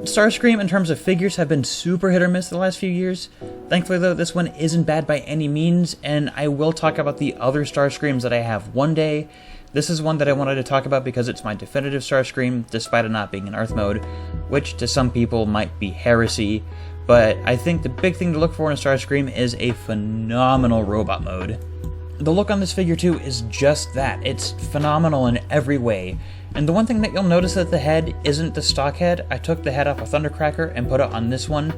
Starscream, in terms of figures, have been super hit or miss the last few years. Thankfully, though, this one isn't bad by any means, and I will talk about the other Starscreams that I have one day. This is one that I wanted to talk about because it's my definitive Starscream, despite it not being in Earth mode, which to some people might be heresy, but I think the big thing to look for in a Starscream is a phenomenal robot mode. The look on this figure, too, is just that. It's phenomenal in every way. And the one thing that you'll notice that the head isn't the stock head. I took the head off of Thundercracker and put it on this one.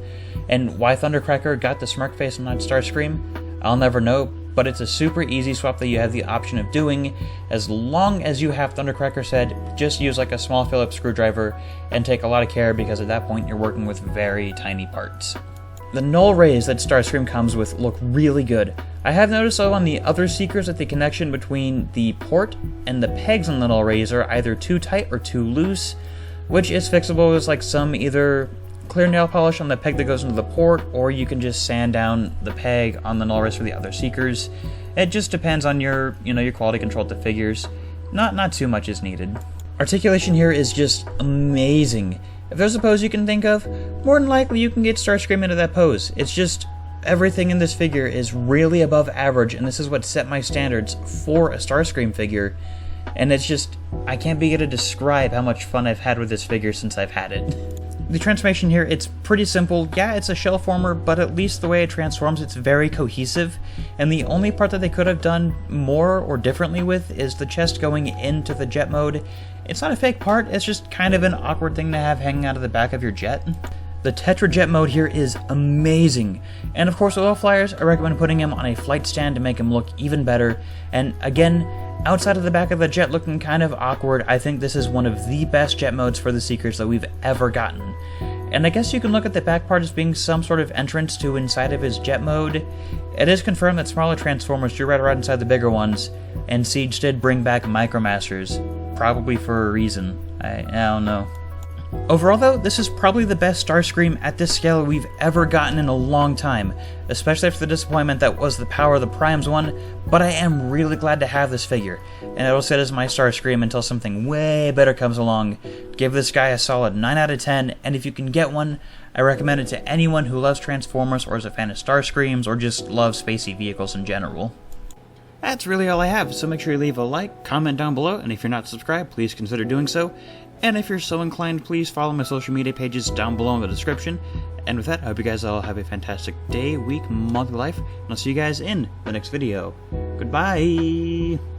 And why Thundercracker got the smirk face and not Starscream, I'll never know. But it's a super easy swap that you have the option of doing. As long as you have Thundercracker's head, just use like a small Phillips screwdriver and take a lot of care, because at that point you're working with very tiny parts. The null rays that Starscream comes with look really good. I have noticed though on the other Seekers that the connection between the port and the pegs on the null rays are either too tight or too loose, which is fixable with like some either clear nail polish on the peg that goes into the port, or you can just sand down the peg on the null rays for the other Seekers. It just depends on your quality control of the figures. Not too much is needed. Articulation here is just amazing. If there's a pose you can think of, more than likely you can get Starscream into that pose. It's just, everything in this figure is really above average, and this is what set my standards for a Starscream figure. And it's just, I can't begin to describe how much fun I've had with this figure since I've had it. The transformation here, it's pretty simple. Yeah, it's a shell former, but at least the way it transforms, it's very cohesive. And the only part that they could have done more or differently with is the chest going into the jet mode. It's not a fake part, it's just kind of an awkward thing to have hanging out of the back of your jet. The Tetra Jet mode here is amazing. And of course, with all flyers, I recommend putting him on a flight stand to make him look even better. And again, outside of the back of the jet looking kind of awkward, I think this is one of the best jet modes for the Seekers that we've ever gotten. And I guess you can look at the back part as being some sort of entrance to inside of his jet mode. It is confirmed that smaller Transformers do right around inside the bigger ones, and Siege did bring back Micromasters, probably for a reason. I don't know. Overall though, this is probably the best Starscream at this scale we've ever gotten in a long time, especially after the disappointment that was the Power of the Primes one, but I am really glad to have this figure, and it'll sit as my Starscream until something way better comes along. Give this guy a solid 9 out of 10, and if you can get one, I recommend it to anyone who loves Transformers or is a fan of Starscreams or just loves spacey vehicles in general. That's really all I have, so make sure you leave a like, comment down below, and if you're not subscribed, please consider doing so. And if you're so inclined, please follow my social media pages down below in the description. And with that, I hope you guys all have a fantastic day, week, month, life, and I'll see you guys in the next video. Goodbye!